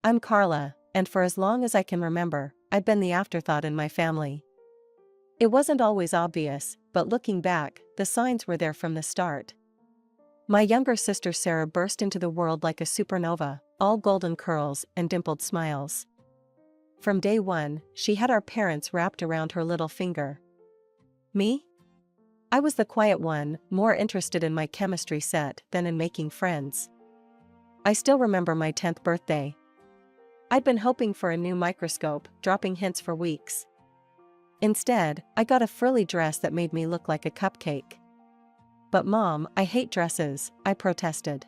I'm Carla, and for as long as I can remember, I've been the afterthought in my family. It wasn't always obvious, but looking back, the signs were there from the start. My younger sister Sarah burst into the world like a supernova, all golden curls and dimpled smiles. From day one, she had our parents wrapped around her little finger. Me? I was the quiet one, more interested in my chemistry set than in making friends. I still remember my 10th birthday. I'd been hoping for a new microscope, dropping hints for weeks. Instead, I got a frilly dress that made me look like a cupcake. But Mom, I hate dresses, I protested.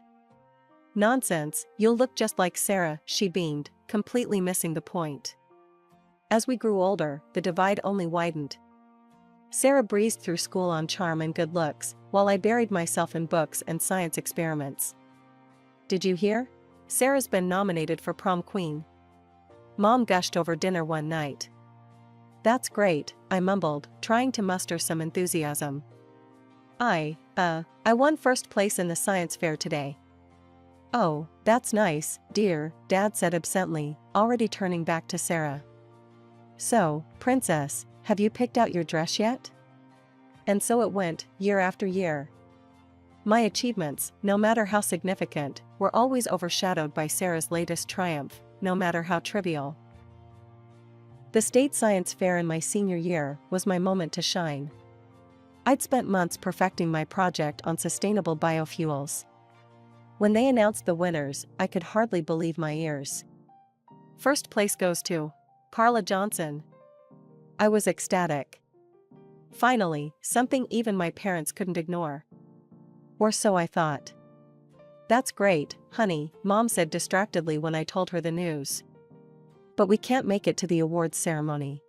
Nonsense, you'll look just like Sarah, she beamed, completely missing the point. As we grew older, the divide only widened. Sarah breezed through school on charm and good looks, while I buried myself in books and science experiments. Did you hear? Sarah's been nominated for prom queen. Mom gushed over dinner one night. That's great, I mumbled, trying to muster some enthusiasm. I won first place in the science fair today. Oh, that's nice, dear, Dad said absently, already turning back to Sarah. So, Princess, have you picked out your dress yet? And so it went, year after year. My achievements, no matter how significant, were always overshadowed by Sarah's latest triumph, no matter how trivial. The state science fair in my senior year was my moment to shine. I'd spent months perfecting my project on sustainable biofuels. When they announced the winners, I could hardly believe my ears. First place goes to Carla Johnson. I was ecstatic. Finally, something even my parents couldn't ignore. Or so I thought. That's great, honey, Mom said distractedly when I told her the news. But we can't make it to the awards ceremony.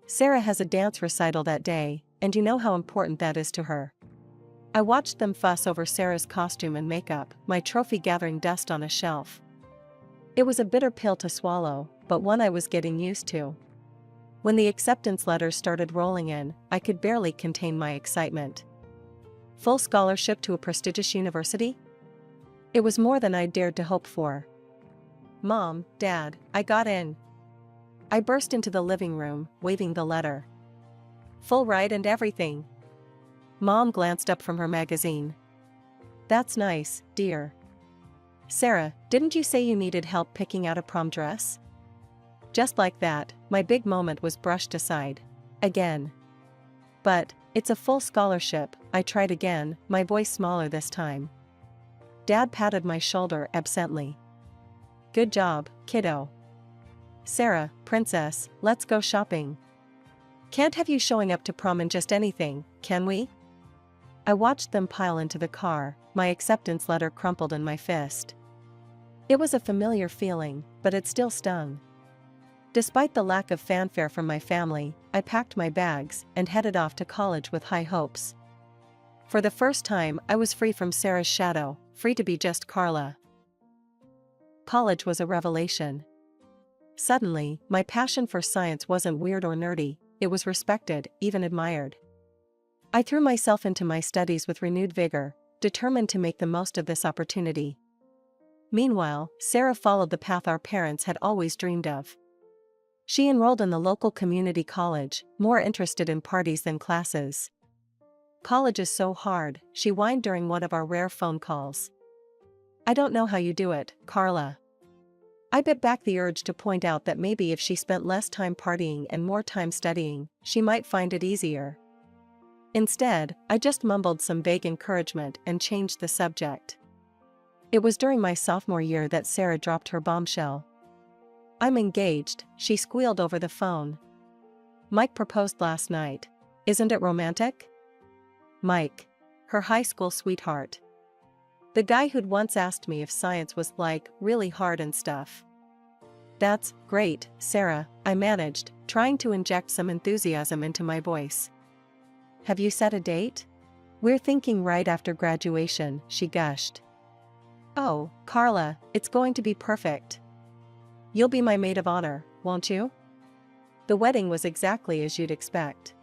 Sarah has a dance recital that day, and you know how important that is to her. I watched them fuss over Sarah's costume and makeup, my trophy gathering dust on a shelf. It was a bitter pill to swallow, but one I was getting used to. When the acceptance letters started rolling in, I could barely contain my excitement. Full scholarship to a prestigious university? It was more than I'd dared to hope for. Mom, Dad, I got in. I burst into the living room, waving the letter. Full ride and everything. Mom glanced up from her magazine. That's nice, dear. Sarah, didn't you say you needed help picking out a prom dress? Just like that, my big moment was brushed aside. Again. But, it's a full scholarship, I tried again, my voice smaller this time. Dad patted my shoulder absently. Good job, kiddo. Sarah, Princess, let's go shopping. Can't have you showing up to prom in just anything, can we? I watched them pile into the car, my acceptance letter crumpled in my fist. It was a familiar feeling, but it still stung. Despite the lack of fanfare from my family, I packed my bags and headed off to college with high hopes. For the first time, I was free from Sarah's shadow, free to be just Carla. College was a revelation. Suddenly, my passion for science wasn't weird or nerdy, it was respected, even admired. I threw myself into my studies with renewed vigor, determined to make the most of this opportunity. Meanwhile, Sarah followed the path our parents had always dreamed of. She enrolled in the local community college, more interested in parties than classes. College is so hard, she whined during one of our rare phone calls. I don't know how you do it, Carla. I bit back the urge to point out that maybe if she spent less time partying and more time studying, she might find it easier. Instead, I just mumbled some vague encouragement and changed the subject. It was during my sophomore year that Sarah dropped her bombshell. I'm engaged, she squealed over the phone. Mike proposed last night. Isn't it romantic? Mike. Her high school sweetheart. The guy who'd once asked me if science was really hard and stuff. That's great, Sarah, I managed, trying to inject some enthusiasm into my voice. Have you set a date? We're thinking right after graduation, she gushed. Oh, Carla, it's going to be perfect. You'll be my maid of honor, won't you? The wedding was exactly as you'd expect.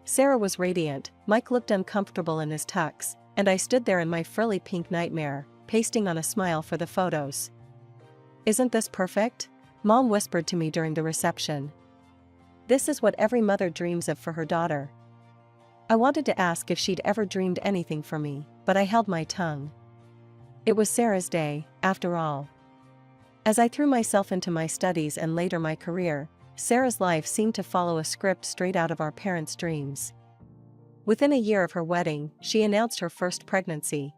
Sarah was radiant, Mike looked uncomfortable in his tux, and I stood there in my frilly pink nightmare, pasting on a smile for the photos. Isn't this perfect? Mom whispered to me during the reception. This is what every mother dreams of for her daughter. I wanted to ask if she'd ever dreamed anything for me, but I held my tongue. It was Sarah's day, after all. As I threw myself into my studies and later my career, Sarah's life seemed to follow a script straight out of our parents' dreams. Within a year of her wedding, she announced her first pregnancy.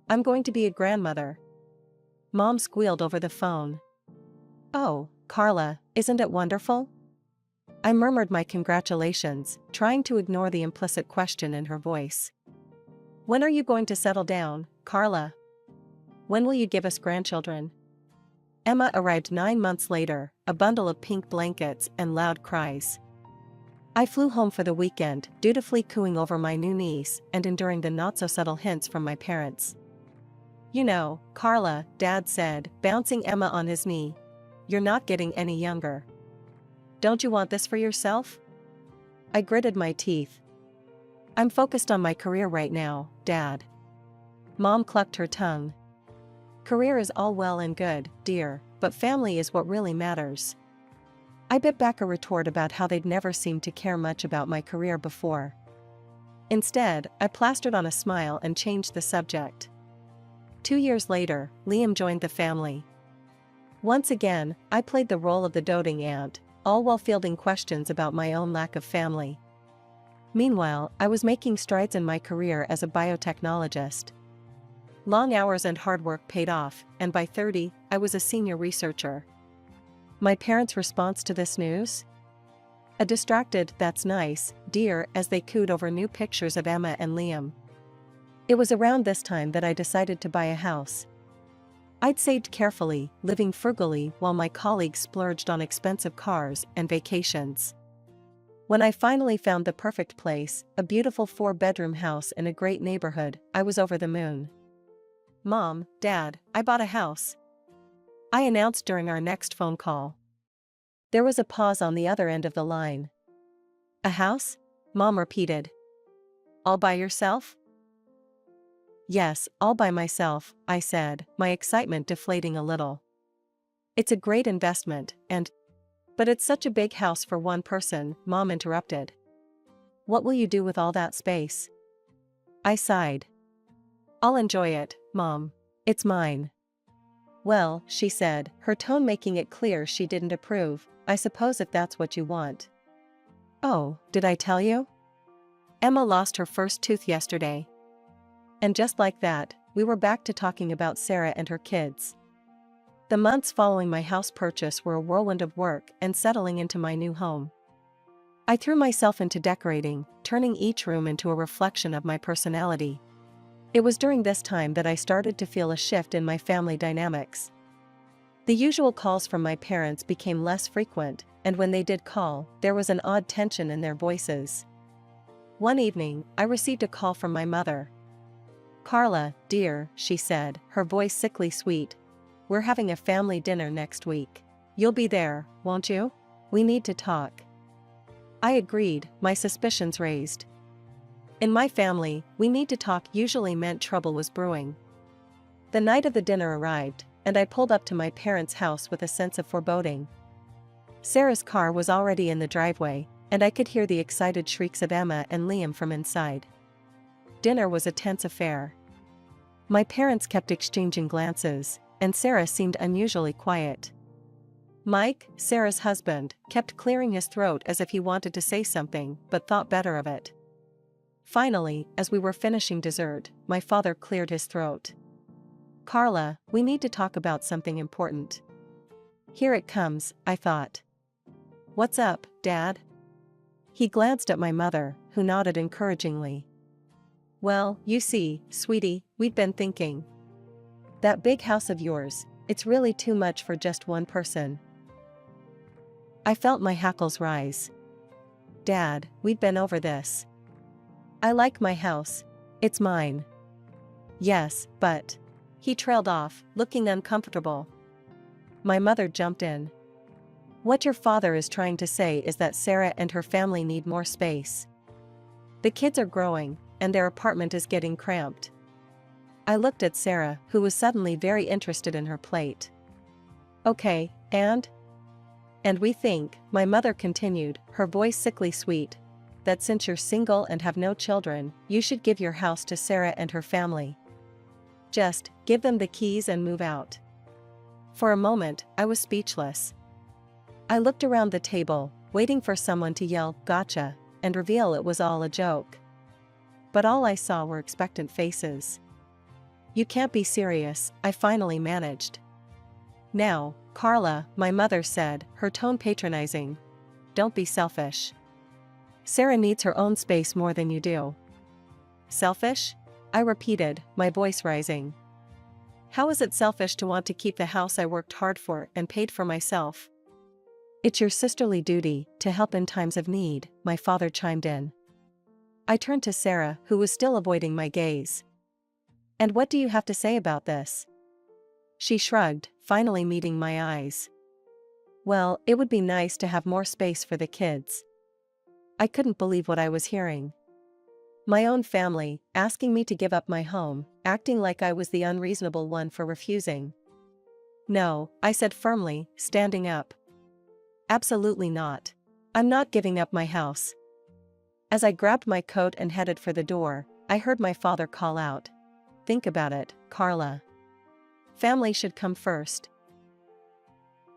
"I'm going to be a grandmother." Mom squealed over the phone. "Oh, Carla, isn't it wonderful?" I murmured my congratulations, trying to ignore the implicit question in her voice. "When are you going to settle down, Carla? When will you give us grandchildren?" Emma arrived 9 months later, a bundle of pink blankets and loud cries. I flew home for the weekend, dutifully cooing over my new niece and enduring the not-so-subtle hints from my parents. "You know, Carla," Dad said, bouncing Emma on his knee, "you're not getting any younger. Don't you want this for yourself?" I gritted my teeth. "I'm focused on my career right now, Dad." Mom clucked her tongue. "Career is all well and good, dear, but family is what really matters." I bit back a retort about how they'd never seemed to care much about my career before. Instead, I plastered on a smile and changed the subject. 2 years later, Liam joined the family. Once again, I played the role of the doting aunt, all while fielding questions about my own lack of family. Meanwhile, I was making strides in my career as a biotechnologist. Long hours and hard work paid off, and by 30, I was a senior researcher. My parents' response to this news? A distracted "that's nice, dear," as they cooed over new pictures of Emma and Liam. It was around this time that I decided to buy a house. I'd saved carefully, living frugally while my colleagues splurged on expensive cars and vacations. When I finally found the perfect place, a beautiful 4-bedroom house in a great neighborhood, I was over the moon. "Mom, Dad, I bought a house," I announced during our next phone call. There was a pause on the other end of the line. "A house?" Mom repeated. "All by yourself?" "Yes, all by myself," I said, my excitement deflating a little. "It's a great investment, and—" "But it's such a big house for one person," Mom interrupted. "What will you do with all that space?" I sighed. "I'll enjoy it, Mom. It's mine." "Well," she said, her tone making it clear she didn't approve, "I suppose if that's what you want." "Oh, did I tell you? Emma lost her first tooth yesterday." And just like that, we were back to talking about Sarah and her kids. The months following my house purchase were a whirlwind of work and settling into my new home. I threw myself into decorating, turning each room into a reflection of my personality. It was during this time that I started to feel a shift in my family dynamics. The usual calls from my parents became less frequent, and when they did call, there was an odd tension in their voices. One evening, I received a call from my mother. "Carla, dear," she said, her voice sickly sweet, "we're having a family dinner next week. You'll be there, won't you? We need to talk." I agreed, my suspicions raised. In my family, "we need to talk" usually meant trouble was brewing. The night of the dinner arrived, and I pulled up to my parents' house with a sense of foreboding. Sarah's car was already in the driveway, and I could hear the excited shrieks of Emma and Liam from inside. Dinner was a tense affair. My parents kept exchanging glances, and Sarah seemed unusually quiet. Mike, Sarah's husband, kept clearing his throat as if he wanted to say something, but thought better of it. Finally, as we were finishing dessert, my father cleared his throat. "Carla, we need to talk about something important." Here it comes, I thought. "What's up, Dad?" He glanced at my mother, who nodded encouragingly. "Well, you see, sweetie, we'd been thinking. That big house of yours, it's really too much for just one person." I felt my hackles rise. "Dad, we'd been over this. I like my house. It's mine." "Yes, but—" He trailed off, looking uncomfortable. My mother jumped in. "What your father is trying to say is that Sarah and her family need more space. The kids are growing, and their apartment is getting cramped." I looked at Sarah, who was suddenly very interested in her plate. Okay, and? And we think, my mother continued, her voice sickly sweet, that since you're single and have no children, you should give your house to Sarah and her family. Just give them the keys and move out. For a moment, I was speechless. I looked around the table, waiting for someone to yell, "Gotcha," and reveal it was all a joke. But all I saw were expectant faces. You can't be serious, I finally managed. Now, Carla, my mother said, her tone patronizing. Don't be selfish. Sarah needs her own space more than you do. Selfish? I repeated, my voice rising. How is it selfish to want to keep the house I worked hard for and paid for myself? It's your sisterly duty to help in times of need, my father chimed in. I turned to Sarah, who was still avoiding my gaze. And what do you have to say about this? She shrugged, finally meeting my eyes. Well, it would be nice to have more space for the kids. I couldn't believe what I was hearing. My own family, asking me to give up my home, acting like I was the unreasonable one for refusing. No, I said firmly, standing up. Absolutely not. I'm not giving up my house. As I grabbed my coat and headed for the door, I heard my father call out. Think about it, Carla. Family should come first.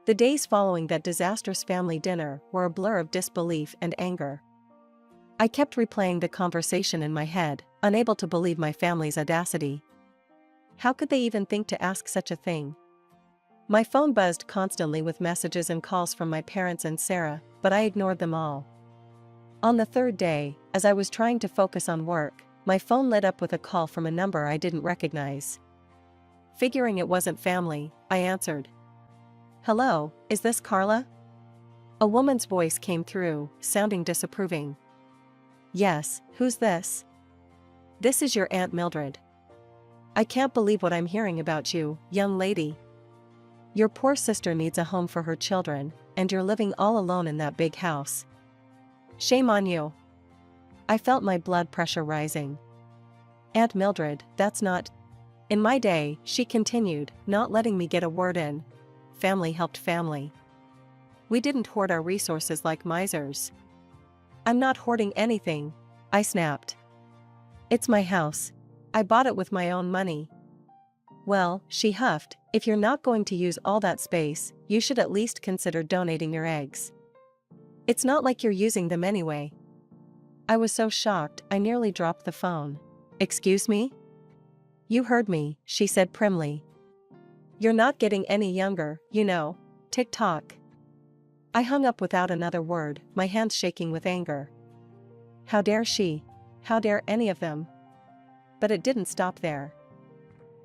The days following that disastrous family dinner were a blur of disbelief and anger. I kept replaying the conversation in my head, unable to believe my family's audacity. How could they even think to ask such a thing? My phone buzzed constantly with messages and calls from my parents and Sarah, but I ignored them all. On the third day, as I was trying to focus on work, my phone lit up with a call from a number I didn't recognize. Figuring it wasn't family, I answered. Hello, is this Carla? A woman's voice came through, sounding disapproving. Yes, who's this? This is your Aunt Mildred. I can't believe what I'm hearing about you, young lady. Your poor sister needs a home for her children, and you're living all alone in that big house. Shame on you. I felt my blood pressure rising. Aunt Mildred, that's not... In my day, she continued, not letting me get a word in. Family helped family. We didn't hoard our resources like misers. I'm not hoarding anything, I snapped. It's my house. I bought it with my own money. Well, she huffed, if you're not going to use all that space, you should at least consider donating your eggs. It's not like you're using them anyway. I was so shocked, I nearly dropped the phone. Excuse me? You heard me, she said primly. You're not getting any younger, you know. Tick-tock. I hung up without another word, my hands shaking with anger. How dare she? How dare any of them? But it didn't stop there.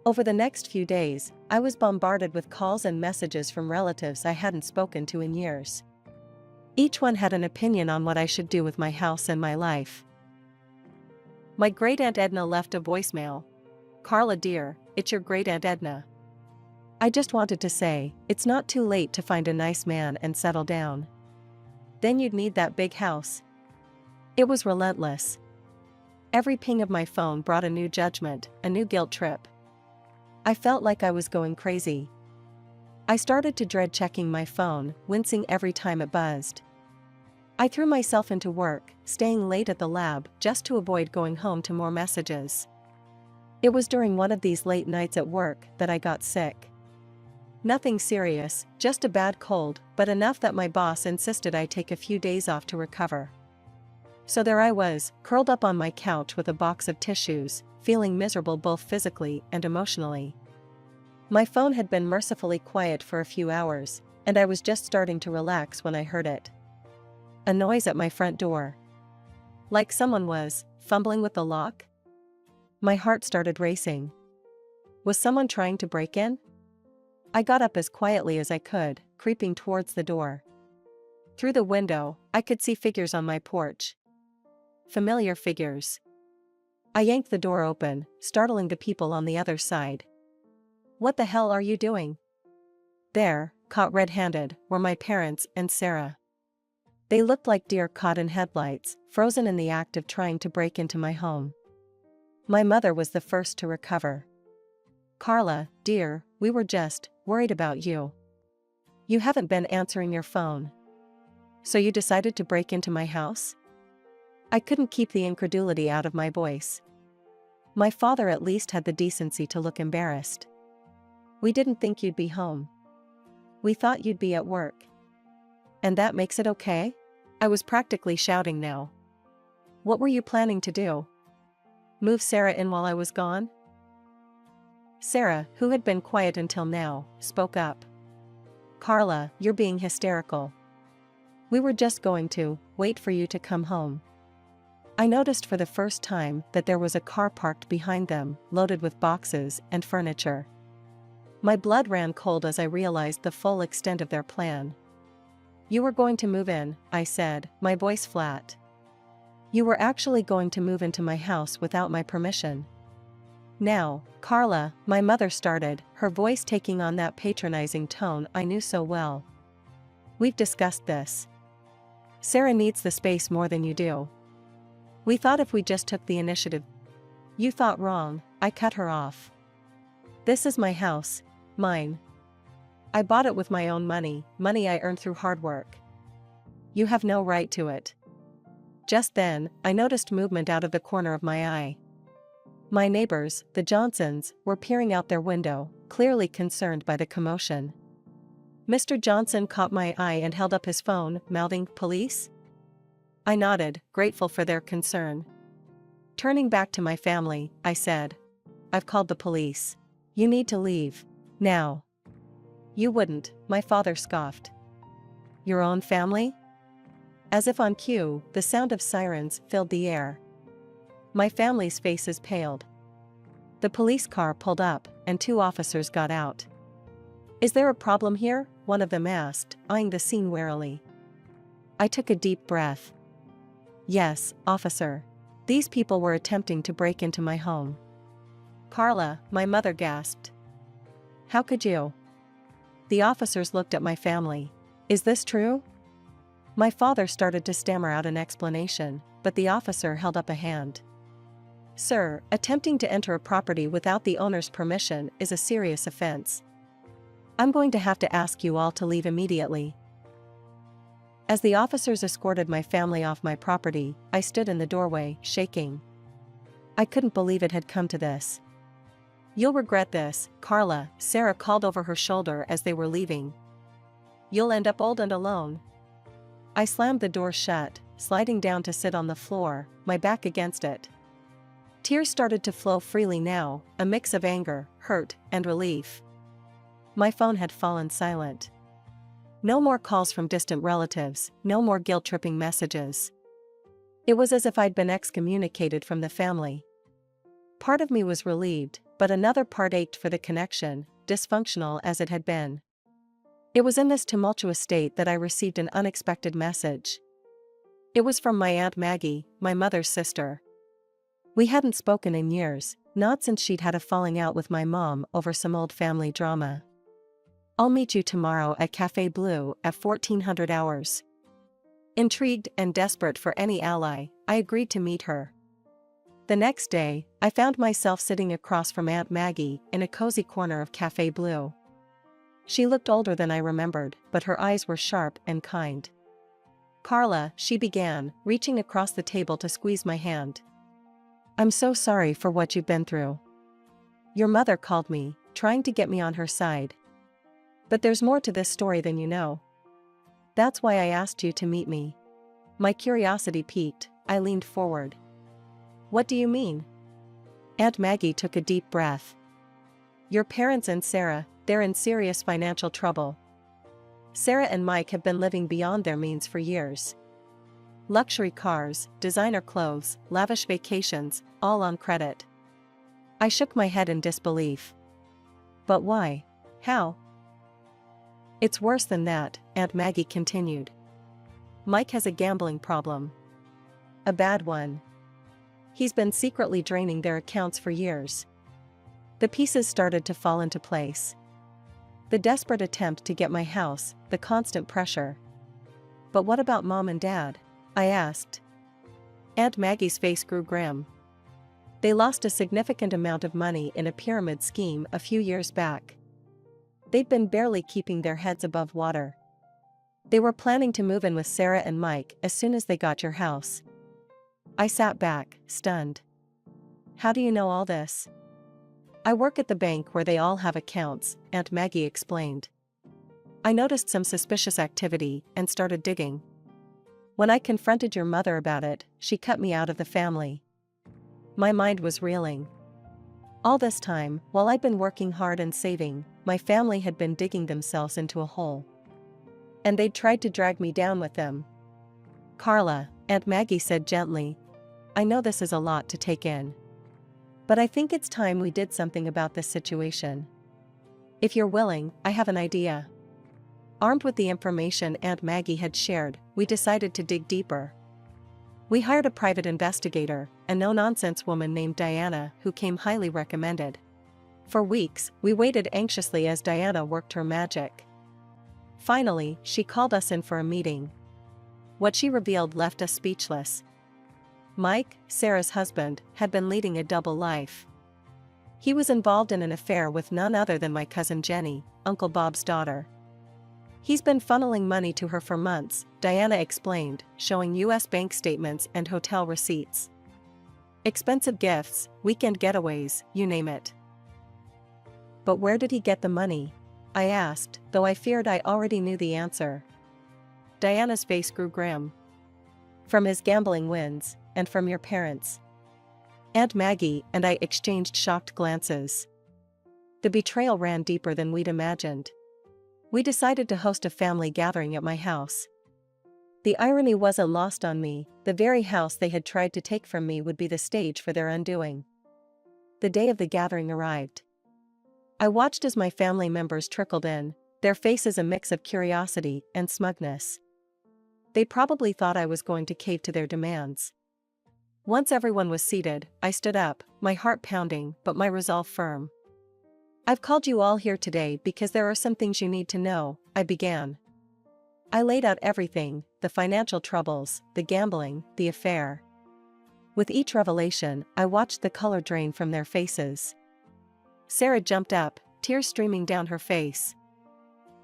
Over the next few days, I was bombarded with calls and messages from relatives I hadn't spoken to in years. Each one had an opinion on what I should do with my house and my life. My great-aunt Edna left a voicemail. Carla dear, it's your great-aunt Edna. I just wanted to say, it's not too late to find a nice man and settle down. Then you'd need that big house. It was relentless. Every ping of my phone brought a new judgment, a new guilt trip. I felt like I was going crazy. I started to dread checking my phone, wincing every time it buzzed. I threw myself into work, staying late at the lab just to avoid going home to more messages. It was during one of these late nights at work that I got sick. Nothing serious, just a bad cold, but enough that my boss insisted I take a few days off to recover. So there I was, curled up on my couch with a box of tissues, feeling miserable both physically and emotionally. My phone had been mercifully quiet for a few hours, and I was just starting to relax when I heard it. A noise at my front door. Like someone was fumbling with the lock. My heart started racing. Was someone trying to break in? I got up as quietly as I could, creeping towards the door. Through the window, I could see figures on my porch. Familiar figures. I yanked the door open, startling the people on the other side. What the hell are you doing? There, caught red-handed, were my parents and Sarah. They looked like deer caught in headlights, frozen in the act of trying to break into my home. My mother was the first to recover. Carla, dear, we were just worried about you. You haven't been answering your phone. So you decided to break into my house? I couldn't keep the incredulity out of my voice. My father at least had the decency to look embarrassed. We didn't think you'd be home. We thought you'd be at work. And that makes it okay? I was practically shouting now. What were you planning to do? Move Sarah in while I was gone? Sarah, who had been quiet until now, spoke up. Carla, you're being hysterical. We were just going to wait for you to come home. I noticed for the first time that there was a car parked behind them, loaded with boxes and furniture. My blood ran cold as I realized the full extent of their plan. You were going to move in, I said, my voice flat. You were actually going to move into my house without my permission. Now, Carla, my mother started, her voice taking on that patronizing tone I knew so well. We've discussed this. Sarah needs the space more than you do. We thought if we just took the initiative. You thought wrong, I cut her off. This is my house, mine. I bought it with my own money, money I earned through hard work. You have no right to it. Just then, I noticed movement out of the corner of my eye. My neighbors, the Johnsons, were peering out their window, clearly concerned by the commotion. Mr. Johnson caught my eye and held up his phone, mouthing, "Police?" I nodded, grateful for their concern. Turning back to my family, I said, "I've called the police. You need to leave. Now." "You wouldn't," my father scoffed. "Your own family?" As if on cue, the sound of sirens filled the air. My family's faces paled. The police car pulled up, and 2 officers got out. "Is there a problem here?" one of them asked, eyeing the scene warily. I took a deep breath. "Yes, officer. These people were attempting to break into my home." "Carla," my mother gasped. "How could you?" The officers looked at my family. "Is this true?" My father started to stammer out an explanation, but the officer held up a hand. "Sir, attempting to enter a property without the owner's permission is a serious offense. I'm going to have to ask you all to leave immediately." As the officers escorted my family off my property, I stood in the doorway, shaking. I couldn't believe it had come to this. "You'll regret this, Carla," Sarah called over her shoulder as they were leaving. "You'll end up old and alone." I slammed the door shut, sliding down to sit on the floor, my back against it. Tears started to flow freely now, a mix of anger, hurt, and relief. My phone had fallen silent. No more calls from distant relatives, no more guilt-tripping messages. It was as if I'd been excommunicated from the family. Part of me was relieved, but another part ached for the connection, dysfunctional as it had been. It was in this tumultuous state that I received an unexpected message. It was from my Aunt Maggie, my mother's sister. We hadn't spoken in years, not since she'd had a falling out with my mom over some old family drama. "I'll meet you tomorrow at Café Bleu at 1400 hours." Intrigued and desperate for any ally, I agreed to meet her. The next day, I found myself sitting across from Aunt Maggie in a cozy corner of Café Bleu. She looked older than I remembered, but her eyes were sharp and kind. "Carla," she began, reaching across the table to squeeze my hand. "I'm so sorry for what you've been through. Your mother called me, trying to get me on her side. But there's more to this story than you know. That's why I asked you to meet me." My curiosity piqued, I leaned forward. "What do you mean?" Aunt Maggie took a deep breath. "Your parents and Sarah, they're in serious financial trouble. Sarah and Mike have been living beyond their means for years. Luxury cars, designer clothes, lavish vacations, all on credit." I shook my head in disbelief. "But why? How?" "It's worse than that," Aunt Maggie continued. "Mike has a gambling problem. A bad one. He's been secretly draining their accounts for years." The pieces started to fall into place. The desperate attempt to get my house, the constant pressure. "But what about Mom and Dad?" I asked. Aunt Maggie's face grew grim. "They lost a significant amount of money in a pyramid scheme a few years back. They'd been barely keeping their heads above water. They were planning to move in with Sarah and Mike as soon as they got your house. I sat back, stunned. How do you know all this? I work at the bank where they all have accounts, Aunt Maggie explained. I noticed some suspicious activity and started digging. When I confronted your mother about it, she cut me out of the family. My mind was reeling. All this time, while I'd been working hard and saving, my family had been digging themselves into a hole. And they'd tried to drag me down with them. Carla, Aunt Maggie said gently, I know this is a lot to take in. But I think it's time we did something about this situation. If you're willing, I have an idea. Armed with the information Aunt Maggie had shared, we decided to dig deeper. We hired a private investigator, a no-nonsense woman named Diana who came highly recommended. For weeks, we waited anxiously as Diana worked her magic. Finally, she called us in for a meeting. What she revealed left us speechless. Mike, Sarah's husband, had been leading a double life. He was involved in an affair with none other than my cousin Jenny, Uncle Bob's daughter. He's been funneling money to her for months, Diana explained, showing U.S. bank statements and hotel receipts. Expensive gifts, weekend getaways, you name it. But where did he get the money? I asked, though I feared I already knew the answer. Diana's face grew grim. From his gambling wins, and from your parents. Aunt Maggie and I exchanged shocked glances. The betrayal ran deeper than we'd imagined. We decided to host a family gathering at my house. The irony wasn't lost on me, the very house they had tried to take from me would be the stage for their undoing. The day of the gathering arrived. I watched as my family members trickled in, their faces a mix of curiosity and smugness. They probably thought I was going to cave to their demands. Once everyone was seated, I stood up, my heart pounding but my resolve firm. I've called you all here today because there are some things you need to know, I began. I laid out everything, the financial troubles, the gambling, the affair. With each revelation, I watched the color drain from their faces. Sarah jumped up, tears streaming down her face.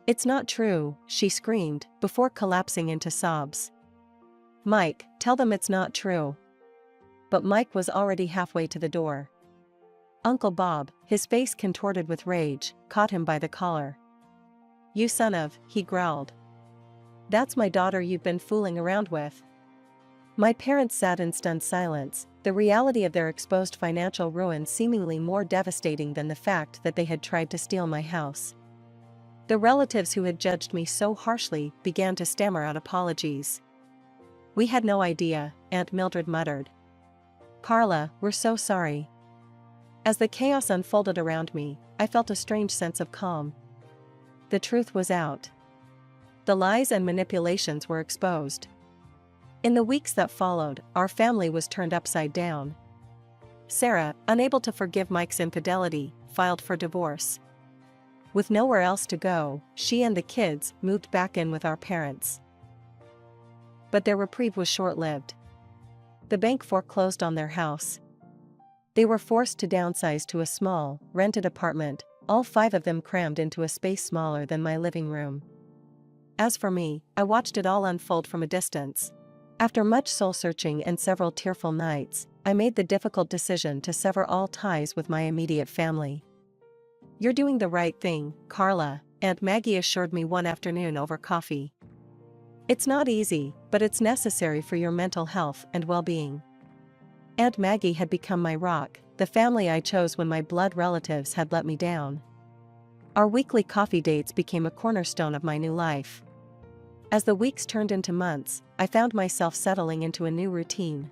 It's not true, she screamed, before collapsing into sobs. Mike, tell them it's not true. But Mike was already halfway to the door. Uncle Bob, his face contorted with rage, caught him by the collar. You son of, he growled. That's my daughter you've been fooling around with. My parents sat in stunned silence, the reality of their exposed financial ruin seemingly more devastating than the fact that they had tried to steal my house. The relatives who had judged me so harshly began to stammer out apologies. We had no idea, Aunt Mildred muttered. Carla, we're so sorry. As the chaos unfolded around me, I felt a strange sense of calm. The truth was out. The lies and manipulations were exposed. In the weeks that followed, our family was turned upside down. Sarah, unable to forgive Mike's infidelity, filed for divorce. With nowhere else to go, she and the kids moved back in with our parents. But their reprieve was short-lived. The bank foreclosed on their house. They were forced to downsize to a small, rented apartment, all 5 of them crammed into a space smaller than my living room. As for me, I watched it all unfold from a distance. After much soul-searching and several tearful nights, I made the difficult decision to sever all ties with my immediate family. You're doing the right thing, Carla, Aunt Maggie assured me one afternoon over coffee. It's not easy, but it's necessary for your mental health and well-being. Aunt Maggie had become my rock, the family I chose when my blood relatives had let me down. Our weekly coffee dates became a cornerstone of my new life. As the weeks turned into months, I found myself settling into a new routine.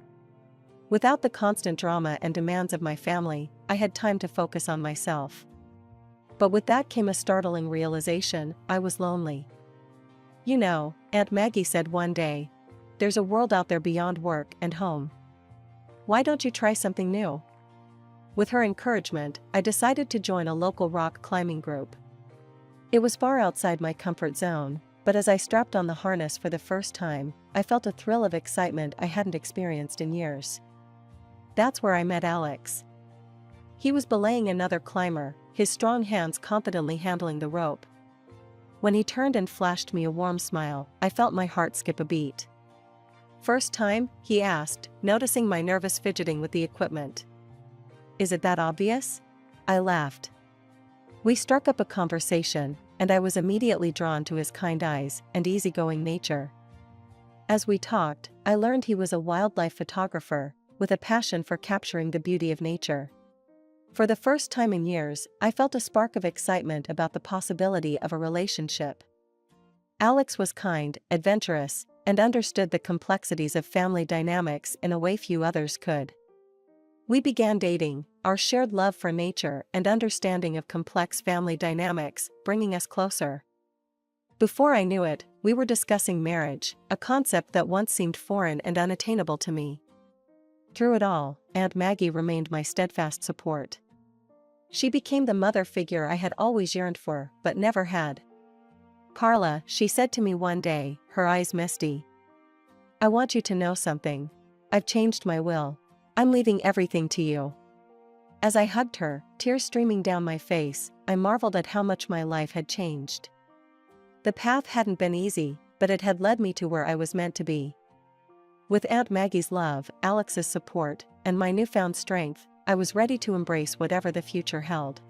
Without the constant drama and demands of my family, I had time to focus on myself. But with that came a startling realization: I was lonely. You know, Aunt Maggie said one day, there's a world out there beyond work and home. Why don't you try something new? With her encouragement, I decided to join a local rock climbing group. It was far outside my comfort zone, but as I strapped on the harness for the first time, I felt a thrill of excitement I hadn't experienced in years. That's where I met Alex. He was belaying another climber, his strong hands confidently handling the rope. When he turned and flashed me a warm smile, I felt my heart skip a beat. "First time?" he asked, noticing my nervous fidgeting with the equipment. "Is it that obvious?" I laughed. We struck up a conversation, and I was immediately drawn to his kind eyes and easygoing nature. As we talked, I learned he was a wildlife photographer, with a passion for capturing the beauty of nature. For the first time in years, I felt a spark of excitement about the possibility of a relationship. Alex was kind, adventurous, and understood the complexities of family dynamics in a way few others could. We began dating, our shared love for nature and understanding of complex family dynamics bringing us closer. Before I knew it, we were discussing marriage, a concept that once seemed foreign and unattainable to me. Through it all, Aunt Maggie remained my steadfast support. She became the mother figure I had always yearned for, but never had. "Carla," she said to me one day, her eyes misty. "I want you to know something. I've changed my will. I'm leaving everything to you." As I hugged her, tears streaming down my face, I marveled at how much my life had changed. The path hadn't been easy, but it had led me to where I was meant to be. With Aunt Maggie's love, Alex's support, and my newfound strength, I was ready to embrace whatever the future held.